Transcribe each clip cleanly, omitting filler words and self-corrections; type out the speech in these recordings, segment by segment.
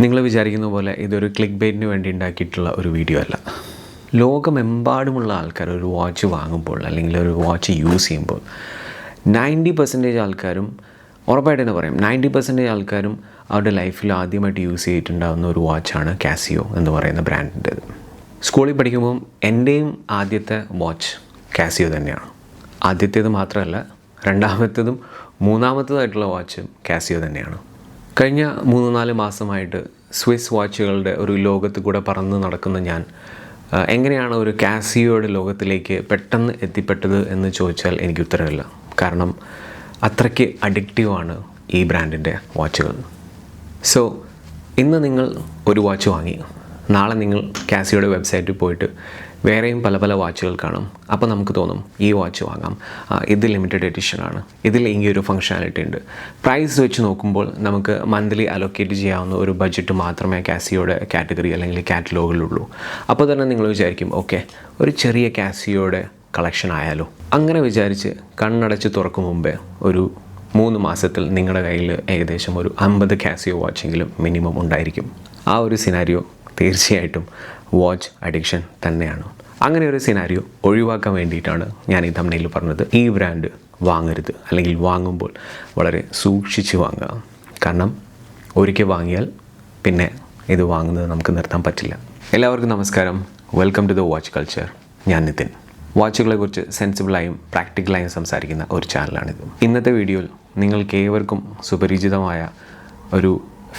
നിങ്ങൾ വിചാരിക്കുന്ന പോലെ ഇതൊരു ക്ലിക്ക് ബൈറ്റിന് വേണ്ടി ഉണ്ടാക്കിയിട്ടുള്ള ഒരു വീഡിയോ അല്ല. ലോകമെമ്പാടുമുള്ള ആൾക്കാർ ഒരു വാച്ച് വാങ്ങുമ്പോൾ അല്ലെങ്കിൽ ഒരു വാച്ച് യൂസ് ചെയ്യുമ്പോൾ 90% ആൾക്കാരും ഉറപ്പായിട്ട് തന്നെ പറയും, 90% ആൾക്കാരും അവരുടെ ലൈഫിൽ ആദ്യമായിട്ട് യൂസ് ചെയ്തിട്ടുണ്ടാകുന്ന ഒരു വാച്ചാണ് കാസിയോ എന്ന് പറയുന്ന ബ്രാൻഡിൻ്റേത്. സ്കൂളിൽ പഠിക്കുമ്പം എൻ്റെയും ആദ്യത്തെ വാച്ച് കാസിയോ തന്നെയാണ്. ആദ്യത്തേത് മാത്രമല്ല, രണ്ടാമത്തേതും മൂന്നാമത്തേതായിട്ടുള്ള വാച്ച് കാസിയോ തന്നെയാണ്. കഴിഞ്ഞ 3-4 മാസമായിട്ട് സ്വിസ് വാച്ചുകളുടെ ഒരു ലോകത്ത് കൂടെ പറന്ന് നടക്കുന്ന ഞാൻ എങ്ങനെയാണ് ഒരു കാസിയോയുടെ ലോകത്തിലേക്ക് പെട്ടെന്ന് എത്തിപ്പെട്ടത് എന്ന് ചോദിച്ചാൽ എനിക്ക് ഉത്തരവില്ല. കാരണം അത്രയ്ക്ക് അഡിക്റ്റീവാണ് ഈ ബ്രാൻഡിൻ്റെ വാച്ചുകൾ. സോ ഇന്ന് നിങ്ങൾ ഒരു വാച്ച് വാങ്ങി, നാളെ നിങ്ങൾ കാസിയോയുടെ വെബ്സൈറ്റിൽ പോയിട്ട് വേറെയും പല പല വാച്ചുകൾ കാണും. അപ്പോൾ നമുക്ക് തോന്നും ഈ വാച്ച് വാങ്ങാം, ഇത് ലിമിറ്റഡ് എഡിഷനാണ്, ഇതിൽ ഈ ഒരു ഫങ്ഷനാലിറ്റി ഉണ്ട്. പ്രൈസ് വെച്ച് നോക്കുമ്പോൾ നമുക്ക് മന്ത്ലി അലോക്കേറ്റ് ചെയ്യാവുന്ന ഒരു ബഡ്ജറ്റ് മാത്രമേ കാസിയോയുടെ കാറ്റഗറി അല്ലെങ്കിൽ കാറ്റലോഗിലുള്ളൂ. അപ്പോൾ തന്നെ നിങ്ങൾ വിചാരിക്കും, ഓക്കെ, ഒരു ചെറിയ കാസിയോയുടെ കളക്ഷൻ ആയാലോ. അങ്ങനെ വിചാരിച്ച് കണ്ണടച്ച് തുറക്കും മുമ്പേ ഒരു 3 മാസത്തിൽ നിങ്ങളുടെ കയ്യിൽ ഏകദേശം ഒരു 50 കാസിയോ വാച്ചെങ്കിലും മിനിമം ഉണ്ടായിരിക്കും. ആ ഒരു സിനാരിയോ തീർച്ചയായിട്ടും വാച്ച് അഡിക്ഷൻ തന്നെയാണ്. അങ്ങനെ ഒരു സിനാരിയോ ഒഴിവാക്കാൻ വേണ്ടിയിട്ടാണ് ഞാൻ ഈ തംബ്നെയിൽ പറഞ്ഞത്, ഈ ബ്രാൻഡ് വാങ്ങരുത്, അല്ലെങ്കിൽ വാങ്ങുമ്പോൾ വളരെ സൂക്ഷിച്ച് വാങ്ങുക. കാരണം ഒരിക്കൽ വാങ്ങിയാൽ പിന്നെ ഇത് വാങ്ങുന്നത് നമുക്ക് നിർത്താൻ പറ്റില്ല. എല്ലാവർക്കും നമസ്കാരം, welcome to the watch culture. ഞാൻ നിതിൻ. വാച്ചുകളെക്കുറിച്ച് സെൻസിബിളായും പ്രാക്ടിക്കലായും സംസാരിക്കുന്ന ഒരു ചാനലാണിത്. ഇന്നത്തെ വീഡിയോയിൽ നിങ്ങൾക്ക് ഏവർക്കും സുപരിചിതമായ ഒരു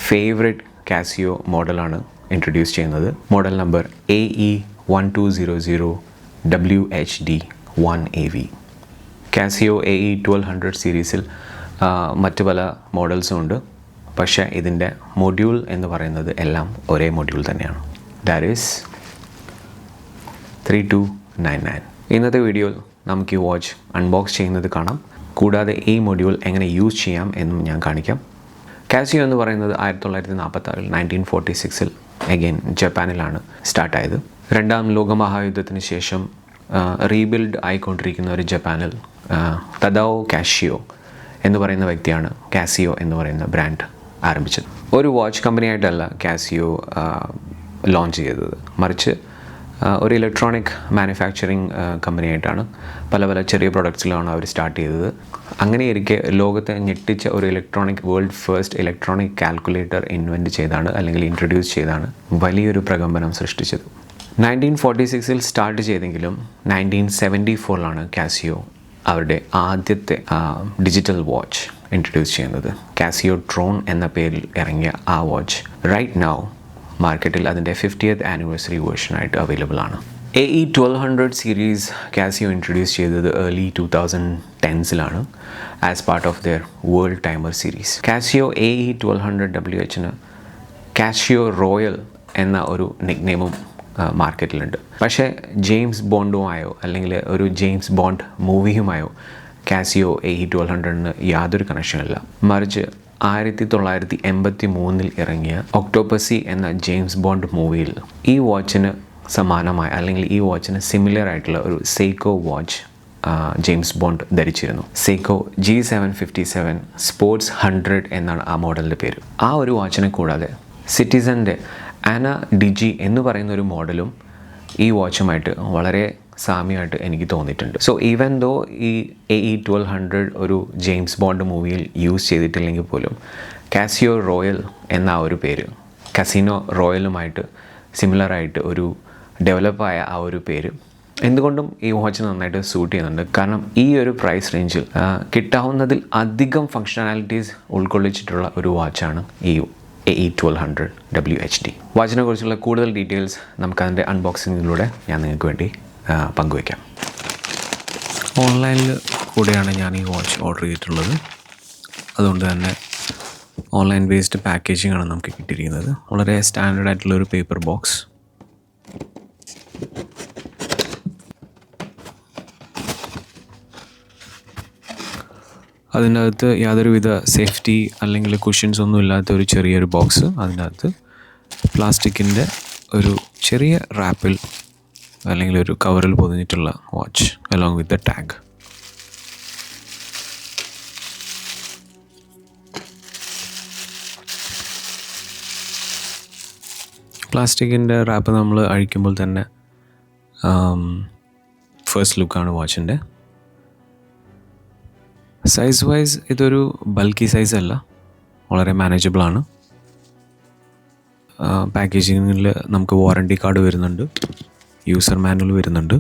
ഫേവറേറ്റ് കാസിയോ മോഡലാണ് ഇൻട്രൊഡ്യൂസ് ചെയ്യുന്നത്. Model number AE1200 WHD1AV. Casio AE1200 സീരീസിൽ മറ്റ് പല മോഡൽസും ഉണ്ട്. പക്ഷേ ഇതിൻ്റെ മൊഡ്യൂൾ എന്ന് പറയുന്നത് എല്ലാം ഒരേ മൊഡ്യൂൾ തന്നെയാണ്. That is 3299. ഇന്നത്തെ വീഡിയോയിൽ നമുക്ക് ഈ വാച്ച് അൺബോക്സ് ചെയ്യുന്നത് കാണാം. കൂടാതെ ഈ മൊഡ്യൂൾ എങ്ങനെ യൂസ് ചെയ്യാം എന്നും ഞാൻ കാണിക്കാം. കാസിയോ എന്ന് പറയുന്നത് 1946 1946 അഗെയിൻ ജപ്പാനിലാണ് സ്റ്റാർട്ടായത്. രണ്ടാം ലോകമഹായുദ്ധത്തിന് ശേഷം റീബിൽഡ് ആയിക്കൊണ്ടിരിക്കുന്ന ഒരു ജപ്പാനിൽ തദാവോ കാഷിയോ എന്ന് പറയുന്ന വ്യക്തിയാണ് കാസിയോ എന്ന് പറയുന്ന ബ്രാൻഡ് ആരംഭിച്ചത്. ഒരു വാച്ച് കമ്പനിയായിട്ടല്ല കാസിയോ ലോഞ്ച് ചെയ്തത്, മറിച്ച് ഒരു ഇലക്ട്രോണിക് മാനുഫാക്ചറിങ് കമ്പനിയായിട്ടാണ്. പല പല ചെറിയ പ്രൊഡക്ട്സിലാണ് അവർ സ്റ്റാർട്ട് ചെയ്തത്. അങ്ങനെയിരിക്കെ ലോകത്തെ ഞെട്ടിച്ച ഒരു world first electronic calculator invent ചെയ്താണ്, അല്ലെങ്കിൽ ഇൻട്രൊഡ്യൂസ് ചെയ്താണ് വലിയൊരു പ്രകമ്പനം സൃഷ്ടിച്ചത്. 1946 സ്റ്റാർട്ട് ചെയ്തെങ്കിലും 1974 കാസിയോ അവരുടെ ആദ്യത്തെ ഡിജിറ്റൽ വാച്ച് ഇൻട്രൊഡ്യൂസ് ചെയ്യുന്നത്. കാസിയോ ട്രോൺ എന്ന പേരിൽ ഇറങ്ങിയ ആ വാച്ച് റൈറ്റ് നൗ മാർക്കറ്റിൽ അതിൻ്റെ 50th ആനിവേഴ്സറി വേർഷനായിട്ട് അവൈലബിൾ ആണ്. AE1200 സീരീസ് കാസിയോ ഇൻട്രൊഡ്യൂസ് ചെയ്തത് early 2010s as part of their world timer series. Casio AE1200 WHന് കാസിയോ റോയൽ എന്ന ഒരു നിക്നെയിമും മാർക്കറ്റിലുണ്ട്. പക്ഷേ ജെയിംസ് ബോണ്ടുമായോ അല്ലെങ്കിൽ ഒരു ജെയിംസ് ബോണ്ട് മൂവിയുമായോ കാസിയോ AE1200ന് യാതൊരു കണക്ഷനില്ല. മറിച്ച് 1983 ഇറങ്ങിയ ഒക്ടോപ്പസി എന്ന ജെയിംസ് ബോണ്ട് മൂവിയിൽ ഈ വാച്ചിന് സമാനമായ അല്ലെങ്കിൽ ഈ വാച്ചിന് സിമിലർ ആയിട്ടുള്ള ഒരു സെയ്ക്കോ വാച്ച് ജെയിംസ് ബോണ്ട് ധരിച്ചിരുന്നു. സെയ്ക്കോ G757 സ്പോർട്സ് 100 എന്നാണ് ആ മോഡലിൻ്റെ പേര്. ആ ഒരു വാച്ചിനെ കൂടാതെ സിറ്റിസൻ്റെ ആന ഡിജി എന്ന് പറയുന്ന ഒരു മോഡലും ഈ വാച്ചുമായിട്ട് വളരെ സാമ്യമായിട്ട് എനിക്ക് തോന്നിയിട്ടുണ്ട്. സോ ഈവൻ ദോ ഈ AE1200 ഒരു ജെയിംസ് ബോണ്ട് മൂവിയിൽ യൂസ് ചെയ്തിട്ടില്ലെങ്കിൽ പോലും കാസിയോ റോയൽ എന്ന ആ ഒരു പേര് കസിനോ റോയലുമായിട്ട് സിമിലറായിട്ട് ഒരു ഡെവലപ്പായ ആ ഒരു പേര് എന്തുകൊണ്ടും ഈ വാച്ചിന് നന്നായിട്ട് സൂട്ട് ചെയ്യുന്നുണ്ട്. കാരണം ഈ ഒരു പ്രൈസ് റേഞ്ചിൽ കിട്ടാവുന്നതിൽ അധികം ഫങ്ഷണാലിറ്റീസ് ഉൾക്കൊള്ളിച്ചിട്ടുള്ള ഒരു വാച്ചാണ് ഈ AE1200 WHD. വാച്ചിനെ കുറിച്ചുള്ള കൂടുതൽ ഡീറ്റെയിൽസ് നമുക്കതിൻ്റെ അൺബോക്സിങ്ങിലൂടെ ഞാൻ നിങ്ങൾക്ക് വേണ്ടി പങ്കുവയ്ക്കാം. ഓൺലൈനിൽ കൂടെയാണ് ഞാൻ ഈ വാച്ച് ഓർഡർ ചെയ്തിട്ടുള്ളത്. അതുകൊണ്ട് തന്നെ ഓൺലൈൻ ബേസ്ഡ് പാക്കേജിംഗ് ആണ് നമുക്ക് കിട്ടിയിരിക്കുന്നത്. വളരെ സ്റ്റാൻഡേർഡ് ആയിട്ടുള്ളൊരു പേപ്പർ ബോക്സ്. അതിൻ്റെ അകത്ത് യാതൊരുവിധ സേഫ്റ്റി അല്ലെങ്കിൽ കുഷ്യൻസ് ഒന്നും ഇല്ലാത്ത ഒരു ചെറിയൊരു ബോക്സ്. അതിൻ്റെ അകത്ത് പ്ലാസ്റ്റിക്കിൻ്റെ ഒരു ചെറിയ റാപ്പിൽ അല്ലെങ്കിൽ ഒരു കവറിൽ പൊതിഞ്ഞിട്ടുള്ള watch along with the tag. പ്ലാസ്റ്റിക്കിൻ്റെ റാപ്പ് നമ്മൾ അഴിക്കുമ്പോൾ തന്നെ ഫസ്റ്റ് ലുക്കാണ് വാച്ചിൻ്റെ. സൈസ് വൈസ് ഇതൊരു ബൾക്കി സൈസ് അല്ല, വളരെ മാനേജബിളാണ്. പാക്കേജിങ്ങിൽ നമുക്ക് വാറണ്ടി കാർഡ് വരുന്നുണ്ട്, യൂസർ മാനുവൽ വരുന്നുണ്ട്.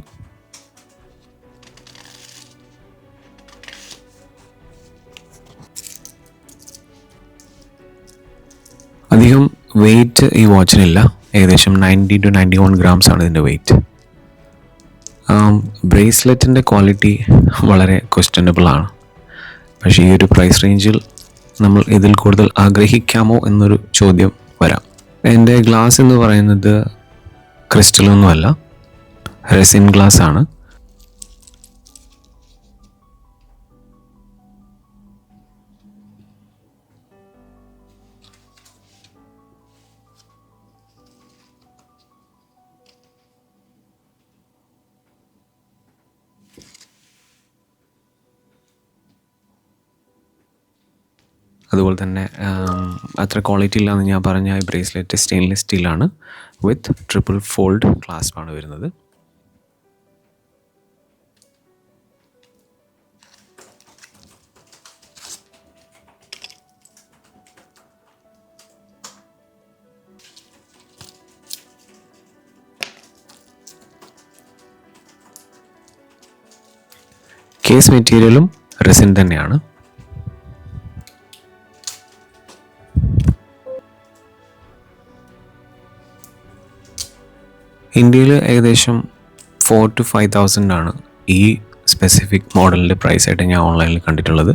അധികം വെയ്റ്റ് ഈ വാച്ചിനില്ല, ഏകദേശം 90 to 91 grams ആണ് ഇതിൻ്റെ വെയ്റ്റ്. ബ്രേസ്ലെറ്റിൻ്റെ ക്വാളിറ്റി വളരെ ക്വസ്റ്റ്യനബിളാണ്. പക്ഷേ ഈ ഒരു പ്രൈസ് റേഞ്ചിൽ നമ്മൾ ഇതിൽ കൂടുതൽ ആഗ്രഹിക്കാമോ എന്നൊരു ചോദ്യം വരാം. എൻ്റെ ഗ്ലാസ് എന്ന് പറയുന്നത് ക്രിസ്റ്റലൊന്നുമല്ല, റെസിൻ ഗ്ലാസ് ആണ്. അതുപോലെ തന്നെ അത്ര ക്വാളിറ്റി ഇല്ലാന്ന് ഞാൻ പറഞ്ഞ ഈ ബ്രേസ്ലെറ്റ് സ്റ്റെയിൻലെസ് സ്റ്റീലാണ്, വിത്ത് ട്രിപ്പിൾ ഫോൾഡ് ക്ലാസ്പാണ് വരുന്നത്. കേസ് മെറ്റീരിയലും റെസിൻ തന്നെയാണ്. ഇന്ത്യയിൽ ഏകദേശം 4,000 to 5,000 ആണ് ഈ സ്പെസിഫിക് മോഡലിൻ്റെ പ്രൈസായിട്ട് ഞാൻ ഓൺലൈനിൽ കണ്ടിട്ടുള്ളത്.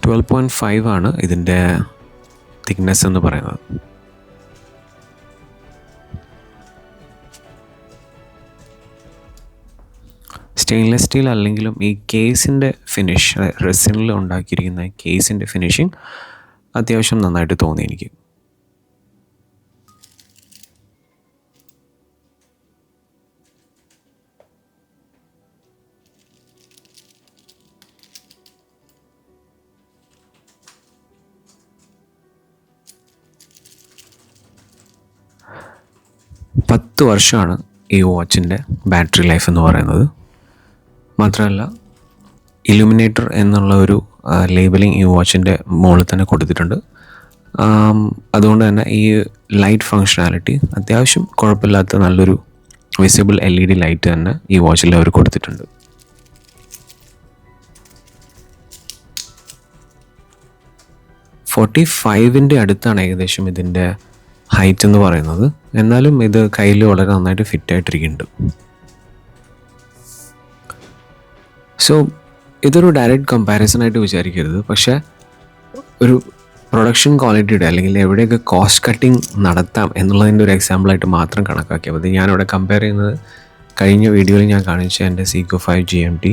$12.5 ആണ് ഇതിൻ്റെ തിക്നെസ് എന്ന് പറയുന്നത്. സ്റ്റെയിൻലെസ് സ്റ്റീൽ അല്ലെങ്കിലും ഈ കേസിൻ്റെ ഫിനിഷ്, റെസിനിൽ ഉണ്ടാക്കിയിരിക്കുന്ന കേസിൻ്റെ ഫിനിഷിങ് അത്യാവശ്യം നന്നായിട്ട് തോന്നി എനിക്ക്. പത്ത് വർഷമാണ് ഈ വാച്ചിൻ്റെ ബാറ്ററി ലൈഫ് എന്ന് പറയുന്നത്. മാത്രമല്ല ഇലുമിനേറ്റർ എന്നുള്ള ഒരു ലേബലിംഗ് ഈ വാച്ചിൻ്റെ മുകളിൽ തന്നെ കൊടുത്തിട്ടുണ്ട്. അതുകൊണ്ട് തന്നെ ഈ ലൈറ്റ് ഫങ്ഷനാലിറ്റി അത്യാവശ്യം കുഴപ്പമില്ലാത്ത നല്ലൊരു വിസിബിൾ LED ലൈറ്റ് തന്നെ ഈ വാച്ചിൽ അവർ കൊടുത്തിട്ടുണ്ട്. $45 അടുത്താണ് ഏകദേശം ഇതിൻ്റെ ഹൈറ്റ് എന്ന് പറയുന്നത്. എന്നാലും ഇത് കയ്യിൽ വളരെ നന്നായിട്ട് ഫിറ്റായിട്ടിരിക്കുന്നുണ്ട്. സോ ഇതൊരു ഡയറക്റ്റ് കമ്പാരിസണായിട്ട് വിചാരിക്കരുത്, പക്ഷേ ഒരു പ്രൊഡക്ഷൻ ക്വാളിറ്റിയുടെ അല്ലെങ്കിൽ എവിടെയൊക്കെ കോസ്റ്റ് കട്ടിങ് നടത്താം എന്നുള്ളതിൻ്റെ ഒരു എക്സാമ്പിളായിട്ട് മാത്രം കണക്കാക്കിയാൽ മതി. ഞാനിവിടെ കമ്പയർ ചെയ്യുന്നത് കഴിഞ്ഞ വീഡിയോയിൽ ഞാൻ കാണിച്ച എൻ്റെ Seiko 5 GMT,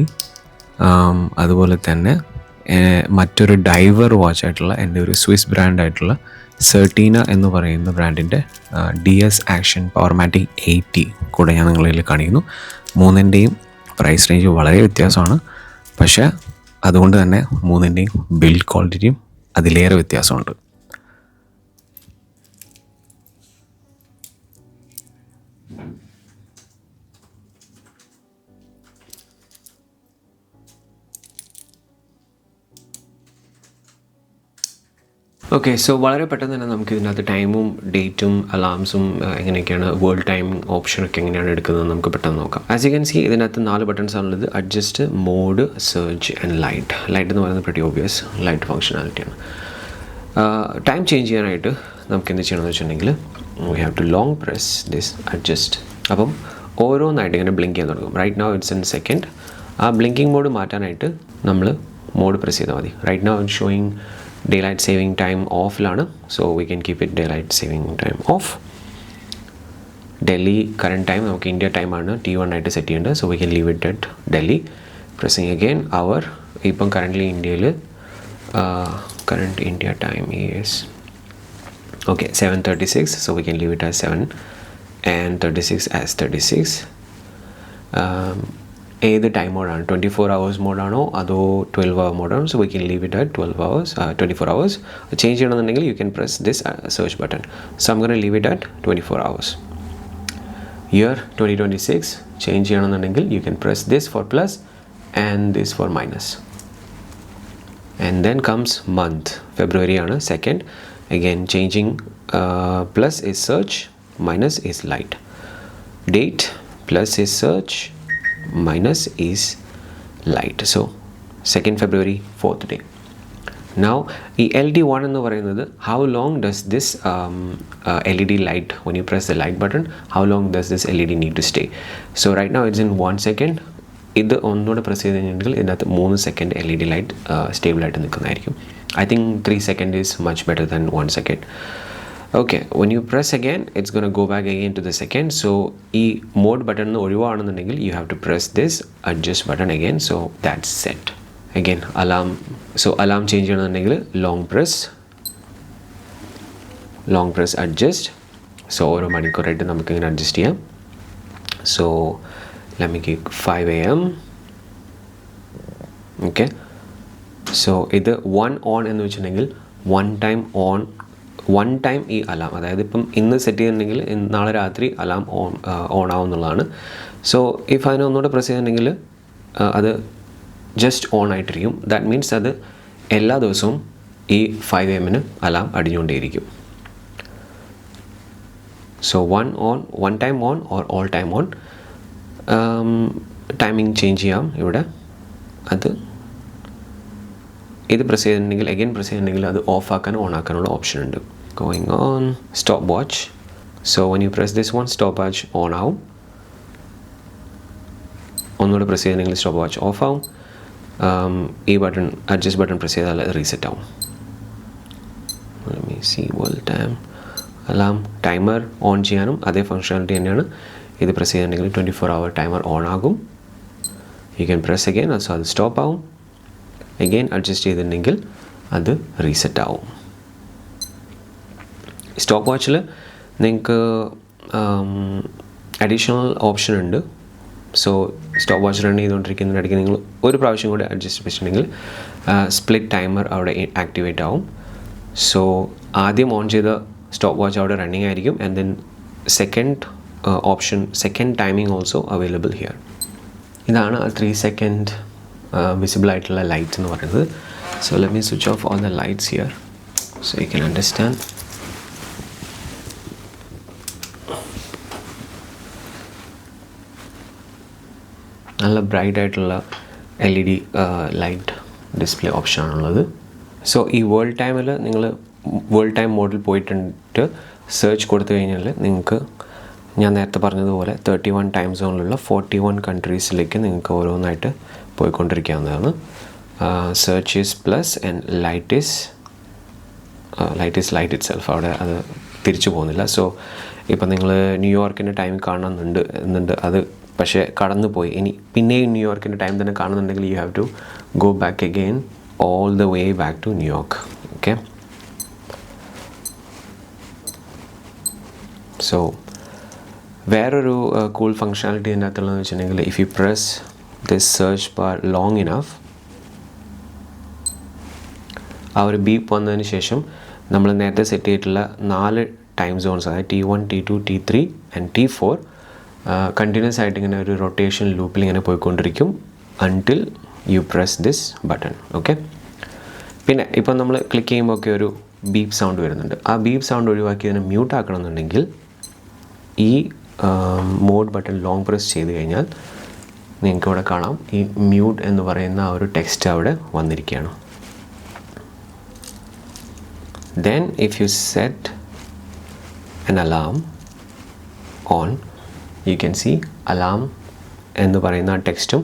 അതുപോലെ തന്നെ മറ്റൊരു ഡൈവർ വാച്ചായിട്ടുള്ള എൻ്റെ ഒരു സ്വിസ് ബ്രാൻഡായിട്ടുള്ള സെർട്ടീന എന്ന് പറയുന്ന ബ്രാൻഡിൻ്റെ DS ആക്ഷൻ പവർമാറ്റിക് 80 കൂടെ ഞാൻ നിങ്ങളിൽ കാണിക്കുന്നു. മൂന്നിൻ്റെയും പ്രൈസ് റേഞ്ച് വളരെ വ്യത്യാസമാണ്, പക്ഷേ അതുകൊണ്ട് തന്നെ മൂന്നിൻ്റെയും ബിൽഡ് ക്വാളിറ്റിയും അതിലേറെ വ്യത്യാസമുണ്ട്. ഓക്കെ, സോ വളരെ പെട്ടെന്ന് തന്നെ നമുക്ക് ഇതിനകത്ത് ടൈമും ഡേറ്റും അലാംസും എങ്ങനെയൊക്കെയാണ് വേൾഡ് ടൈം ഓപ്ഷനൊക്കെ എങ്ങനെയാണ് എടുക്കുന്നത് നമുക്ക് പെട്ടെന്ന് നോക്കാം. ആസ് യു ക്യാൻ സി ഇതിനകത്ത് 4 ബട്ടൺസ് ആണുള്ളത്. Adjust, mode, search and light. Light എന്ന് പറയുന്നത് പ്രിറ്റി ഓബ്വിയസ് ലൈറ്റ് ഫങ്ഷനാലിറ്റിയാണ്. ടൈം ചേഞ്ച് ചെയ്യാനായിട്ട് നമുക്ക് എന്ത് ചെയ്യണമെന്ന് വെച്ചിട്ടുണ്ടെങ്കിൽ we have to long press this adjust. അപ്പം ഓരോന്നായിട്ട് ഇങ്ങനെ ബ്ലിങ്ക് ചെയ്യാൻ തുടങ്ങും. Right now it's in second. ആ ബ്ലിങ്കിങ് മോഡ് മാറ്റാനായിട്ട് നമ്മൾ മോഡ് പ്രസ് ചെയ്താൽ മതി. Right now it showing daylight saving time off lana, so we can keep it daylight saving time off. Delhi current time നമുക്ക് India time ആണ് T1 ആയിട്ട് set ചെയ്യേണ്ടത്, so we can leave it at Delhi. Pressing again hour. ഇപ്പം currently ഇന്ത്യയിൽ current India time is okay 7:36, so we can leave it as 7 and 36 as 36. ഏത് time മോഡാണ് 24 hours മോഡാണോ അതോ 12 hour മോഡാണോ. So we can leave it at 24 hours. Change ചെയ്യണമെന്നുണ്ടെങ്കിൽ you can press this search button. So I'm gonna leave it at 24 hours. Year 2026 change ചെയ്യണമെന്നുണ്ടെങ്കിൽ you can press this for plus and this for minus. And then comes month. ഫെബ്രുവരി ആണ് 2nd. Again changing plus is search, minus is light. Date plus is search, minus is light. So 2nd February 4th day. Now ഈ LD1 എന്ന് പറയുന്നത് how long does this LED light, when you press the light button, how long does this LED need to stay? So right now it's in 1 second. ഇത് ഒന്നുകൂടെ press ചെയ്ത് കഴിഞ്ഞിട്ടുണ്ടെങ്കിൽ ഇതിനകത്ത് 3 second LED light stable ആയിട്ട് നിൽക്കുന്നതായിരിക്കും. I think 3 seconds is much better than 1 second. Okay, when you press again, it's going to go back again to the second. So ഈ mode button ഒഴിവാണെന്നുണ്ടെങ്കിൽ you have to press this adjust button again. So that's set. Again alarm. So alarm change ചെയ്യണമെന്നുണ്ടെങ്കിൽ long press adjust. So ഓരോ മണിക്കൂറായിട്ട് നമുക്കിങ്ങനെ adjust ചെയ്യാം. So let me give 5 AM. Okay. So ഇത് 1 on എന്ന് വെച്ചിട്ടുണ്ടെങ്കിൽ 1 time ഈ alarm, അതായത് ഇപ്പം ഇന്ന് സെറ്റ് ചെയ്തിട്ടുണ്ടെങ്കിൽ നാളെ രാത്രി അലാം ഓൺ ആവുന്നുള്ളതാണ്. സോ ഇഫ് അതിനെ ഒന്നുകൂടെ പ്രസ് ചെയ്തിട്ടുണ്ടെങ്കിൽ അത് ജസ്റ്റ് ഓൺ ആയിട്ടിരിക്കും. ദാറ്റ് മീൻസ് അത് എല്ലാ ദിവസവും ഈ 5 AM അലാം അടിഞ്ഞുകൊണ്ടേയിരിക്കും. So 1 time on or all time on. Timing change ചെയ്യാം ഇവിടെ. ഇത് പ്രസ് ചെയ്തിട്ടുണ്ടെങ്കിൽ അഗൈൻ പ്രസ് ചെയ്തിട്ടുണ്ടെങ്കിൽ അത് ഓഫ് ആക്കാനും ഓൺ ആക്കാനുള്ള ഓപ്ഷൻ ഉണ്ട്. Going on stop watch. So when you press this one stop watch on ആവും. ഒന്നുകൂടെ പ്രസ് ചെയ്തിട്ടുണ്ടെങ്കിൽ സ്റ്റോപ്പ് വാച്ച് ഓഫ് ആവും. ഈ ബട്ടൺ അഡ്ജസ്റ്റ് ബട്ടൺ പ്രസ് ചെയ്താൽ അത് റീസെറ്റ് ആവും. World time alarm timer on ചെയ്യാനും അതേ ഫങ്ഷനാലിറ്റി തന്നെയാണ്. ഇത് പ്രസ് ചെയ്തിട്ടുണ്ടെങ്കിൽ 24 hour ടൈമർ ഓൺ ആകും. U can press again, so അത് സ്റ്റോപ്പ് ആവും. അഗെയിൻ അഡ്ജസ്റ്റ് ചെയ്തിട്ടുണ്ടെങ്കിൽ അത് റീസെറ്റ് ആവും. സ്റ്റോപ്പ് വാച്ചിൽ നിങ്ങൾക്ക് അഡീഷണൽ ഓപ്ഷൻ ഉണ്ട്. സോ സ്റ്റോപ്പ് വാച്ച് റൺ ചെയ്തുകൊണ്ടിരിക്കുന്നതിനിടയ്ക്ക് നിങ്ങൾ ഒരു പ്രാവശ്യം കൂടെ അഡ്ജസ്റ്റ് ചെയ്തിട്ടുണ്ടെങ്കിൽ സ്പ്ലിറ്റ് ടൈമർ അവിടെ ആക്ടിവേറ്റ് ആവും. സോ ആദ്യം ഓൺ ചെയ്ത സ്റ്റോപ്പ് വാച്ച് അവിടെ റണ്ണിങ് ആയിരിക്കും. And then second timing also available here. ഇതാണ് ആ 3 second വിസിബിൾ ആയിട്ടുള്ള ലൈറ്റ് എന്ന് പറയുന്നത്. So let me switch off all the lights here so you can understand. നല്ല ബ്രൈറ്റ് ആയിട്ടുള്ള LED ലൈറ്റ് ഡിസ്പ്ലേ ഓപ്ഷനാണുള്ളത്. സോ ഈ വേൾഡ് ടൈമിൽ നിങ്ങൾ വേൾഡ് ടൈം മോഡിൽ പോയിട്ട് സെർച്ച് കൊടുത്തു കഴിഞ്ഞാൽ നിങ്ങൾക്ക് ഞാൻ നേരത്തെ പറഞ്ഞതുപോലെ 31 ടൈം സോണിലുള്ള 41 കൺട്രീസിലേക്ക് നിങ്ങൾക്ക് ഓരോന്നായിട്ട് പോയിക്കൊണ്ടിരിക്കാവുന്നതാണ്. Search is plus and light is light itself. അവിടെ അത് തിരിച്ചു പോകുന്നില്ല. സോ ഇപ്പം നിങ്ങൾ ന്യൂയോർക്കിൻ്റെ ടൈം കാണുന്നുണ്ട് അത് പക്ഷേ കടന്നു പോയി. ഇനി പിന്നെയും ന്യൂയോർക്കിൻ്റെ ടൈം തന്നെ കാണുന്നുണ്ടെങ്കിൽ you have to go back again all the way back to New York. Okay. So വേറൊരു കൂൾ ഫങ്ഷനാലിറ്റി ഇതിനകത്തുള്ളതെന്ന് വെച്ചിട്ടുണ്ടെങ്കിൽ if you press this search bar long enough, ആ ഒരു ബീപ്പ് വന്നതിന് ശേഷം നമ്മൾ നേരത്തെ സെറ്റ് ചെയ്തിട്ടുള്ള 4 ടൈം സോൺസ്, അതായത് T1, T2, T3 and T4 continuous ആയിട്ട് ഇങ്ങനെ ഒരു റൊട്ടേഷൻ ലൂപ്പിൽ ഇങ്ങനെ പോയിക്കൊണ്ടിരിക്കും until you press this button. Okay. പിന്നെ ഇപ്പം നമ്മൾ ക്ലിക്ക് ചെയ്യുമ്പോൾ ഒക്കെ ഒരു ബീപ്പ് സൗണ്ട് വരുന്നുണ്ട്. ആ ബീപ്പ് സൗണ്ട് ഒഴിവാക്കി അതിനെ മ്യൂട്ട് ആക്കണമെന്നുണ്ടെങ്കിൽ ഈ മോഡ് ബട്ടൺ ലോങ് പ്രസ് ചെയ്ത് കഴിഞ്ഞാൽ നിങ്ങൾക്ക് ഇവിടെ കാണാം ഈ മ്യൂട്ട് എന്ന് പറയുന്ന ആ ഒരു ടെക്സ്റ്റ് അവിടെ വന്നിരിക്കുകയാണ്. Then if you set an alarm on, you can see alarm എന്ന് പറയുന്ന ടെക്സ്റ്റും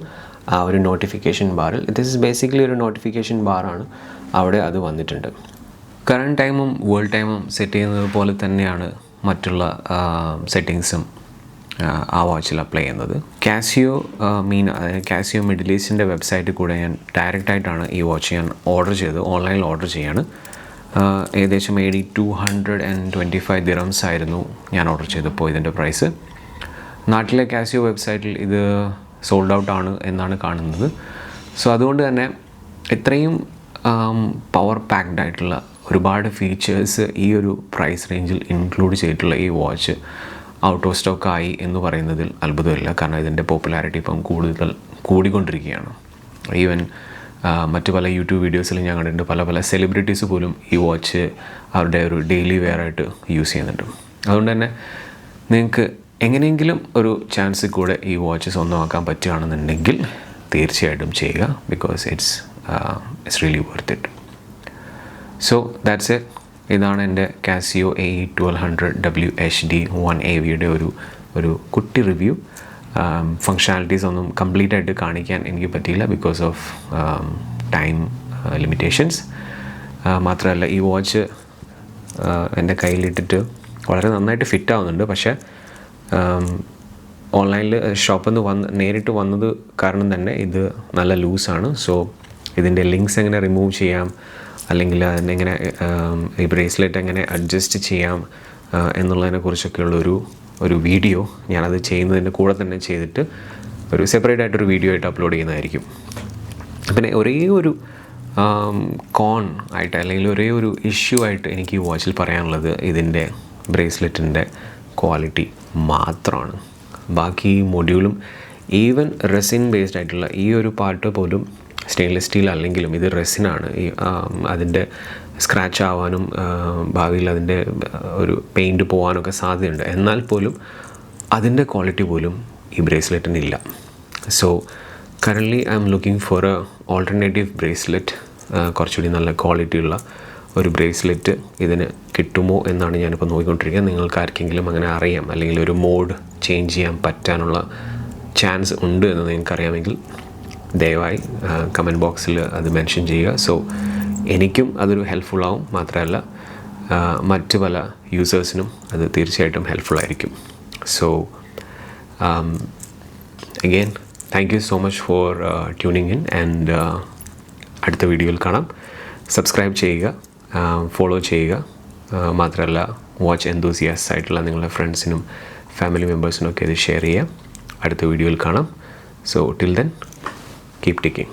ആ ഒരു നോട്ടിഫിക്കേഷൻ ബാറിൽ, ദിസ് ഇസ് ബേസിക്കലി ഒരു നോട്ടിഫിക്കേഷൻ ബാറാണ്, അവിടെ അത് വന്നിട്ടുണ്ട്. കറണ്ട് ടൈമും വേൾഡ് ടൈമും സെറ്റ് ചെയ്യുന്നത് പോലെ തന്നെയാണ് മറ്റുള്ള സെറ്റിങ്സും ആ വാച്ചിൽ അപ്ലൈ ചെയ്യുന്നത്. കാസിയോ അതായത് കാസിയോ മിഡിൽ ഈസ്റ്റിൻ്റെ വെബ്സൈറ്റിൽ കൂടെ ഞാൻ ഡയറക്റ്റായിട്ടാണ് ഈ വാച്ച് ഞാൻ ഓർഡർ ചെയ്തത്, ഓൺലൈനിൽ ഓർഡർ ചെയ്യാണ്. ഏകദേശം 225 ദിറംസ് ആയിരുന്നു ഞാൻ ഓർഡർ ചെയ്തപ്പോൾ ഇതിൻ്റെ പ്രൈസ്. നാട്ടിലെ കാസിയോ വെബ്സൈറ്റിൽ ഇത് സോൾഡ് ഔട്ട് ആണ് എന്നാണ് കാണുന്നത്. സോ അതുകൊണ്ട് തന്നെ ഇത്രയും പവർ പാക്ഡ് ആയിട്ടുള്ള ഒരുപാട് ഫീച്ചേഴ്സ് ഈ ഒരു പ്രൈസ് റേഞ്ചിൽ ഇൻക്ലൂഡ് ചെയ്തിട്ടുള്ള ഈ വാച്ച് ഔട്ട് ഓഫ് സ്റ്റോക്ക് ആയി എന്ന് പറയുന്നതിൽ അത്ഭുതമില്ല. കാരണം ഇതിൻ്റെ പോപ്പുലാരിറ്റി ഇപ്പം കൂടിക്കൊണ്ടിരിക്കുകയാണ്. ഈവൻ മറ്റു പല യൂട്യൂബ് വീഡിയോസിലും ഞാൻ കണ്ടിട്ടുണ്ട് പല സെലിബ്രിറ്റീസ് പോലും ഈ വാച്ച് അവരുടെ ഒരു ഡെയിലി വെയർ ആയിട്ട് യൂസ് ചെയ്യുന്നുണ്ട്. അതുകൊണ്ട് തന്നെ നിങ്ങൾക്ക് എങ്ങനെയെങ്കിലും ഒരു ചാൻസ് കൂടെ ഈ വാച്ച് സ്വന്തമാക്കാൻ പറ്റുകയാണെന്നുണ്ടെങ്കിൽ തീർച്ചയായിട്ടും ചെയ്യുക. Because it's really worth it. So that's it. ഇതാണ് എൻ്റെ കാസിയോ AE1200 WHD 1AVയുടെ ഒരു കുട്ടി റിവ്യൂ. ഫങ്ഷനാലിറ്റീസ് ഒന്നും കംപ്ലീറ്റ് ആയിട്ട് കാണിക്കാൻ എനിക്ക് പറ്റിയില്ല ബിക്കോസ് ഓഫ് ടൈം ലിമിറ്റേഷൻസ്. മാത്രമല്ല ഈ വാച്ച് എൻ്റെ കയ്യിലിട്ടിട്ട് വളരെ നന്നായിട്ട് ഫിറ്റ് ആവുന്നുണ്ട്. പക്ഷേ ഓൺലൈനിൽ ഷോപ്പിൽ നിന്ന് നേരിട്ട് വന്നത് കാരണം തന്നെ ഇത് നല്ല ലൂസാണ്. സോ ഇതിൻ്റെ ലിങ്ക്സ് എങ്ങനെ റിമൂവ് ചെയ്യാം, അല്ലെങ്കിൽ അതിനെങ്ങനെ ഈ ബ്രേസ്ലെറ്റ് എങ്ങനെ അഡ്ജസ്റ്റ് ചെയ്യാം എന്നുള്ളതിനെക്കുറിച്ചൊക്കെയുള്ളൊരു വീഡിയോ ഞാനത് ചെയ്യുന്നതിൻ്റെ കൂടെ തന്നെ ചെയ്തിട്ട് ഒരു സെപ്പറേറ്റ് ആയിട്ടൊരു വീഡിയോ ആയിട്ട് അപ്ലോഡ് ചെയ്യുന്നതായിരിക്കും. പിന്നെ ഒരേ ഒരു കോൺ ആയിട്ട് അല്ലെങ്കിൽ ഒരേ ഒരു ഇഷ്യൂ ആയിട്ട് എനിക്ക് ഈ വാച്ചിൽ പറയാനുള്ളത് ഇതിൻ്റെ ബ്രേസ്ലെറ്റിൻ്റെ ക്വാളിറ്റി മാത്രമാണ്. ബാക്കി മൊഡ്യൂളും ഈവൻ റെസിൻ ബേസ്ഡ് ആയിട്ടുള്ള ഈ ഒരു പാർട്ട് പോലും സ്റ്റെയിൻലെസ് സ്റ്റീൽ അല്ലെങ്കിലും ഇത് റെസിനാണ്. അതിൻ്റെ സ്ക്രാച്ച് ആവാനും ഭാവിയിൽ അതിൻ്റെ ഒരു പെയിൻറ്റ് പോകാനൊക്കെ സാധ്യതയുണ്ട്. എന്നാൽ പോലും അതിൻ്റെ ക്വാളിറ്റി പോലും ഈ ബ്രേസ്ലെറ്റിന് ഇല്ല. So currently I am looking for A alternative bracelet. കുറച്ചുകൂടി നല്ല ക്വാളിറ്റി ഉള്ള ഒരു ബ്രേസ്ലെറ്റ് ഇതിന് കിട്ടുമോ എന്നാണ് ഞാനിപ്പോൾ നോക്കിക്കൊണ്ടിരിക്കുന്നത്. നിങ്ങൾക്ക് ആർക്കെങ്കിലും അങ്ങനെ അറിയാം, അല്ലെങ്കിൽ ഒരു മോഡ് ചേഞ്ച് ചെയ്യാൻ പറ്റാനുള്ള ചാൻസ് ഉണ്ട് എന്ന് നിങ്ങൾക്കറിയാമെങ്കിൽ ദയവായി കമൻറ്റ് ബോക്സിൽ അത് മെൻഷൻ ചെയ്യുക. സോ എനിക്കും അതൊരു ഹെൽപ്ഫുള്ളാവും. മാത്രമല്ല മറ്റ് പല യൂസേഴ്സിനും അത് തീർച്ചയായിട്ടും ഹെൽപ്ഫുള്ളായിരിക്കും. So again thank you so much for tuning in and അടുത്ത വീഡിയോയിൽ കാണാം. സബ്സ്ക്രൈബ് ചെയ്യുക, ഫോളോ ചെയ്യുക. മാത്രമല്ല വാച്ച് എന്തൂസിയാസ്റ്റ് ആയിട്ടുള്ള നിങ്ങളുടെ ഫ്രണ്ട്സിനും ഫാമിലി മെമ്പേഴ്സിനും ഒക്കെ ഇത് ഷെയർ ചെയ്യുക. അടുത്ത വീഡിയോയിൽ കാണാം. So till then keep ticking.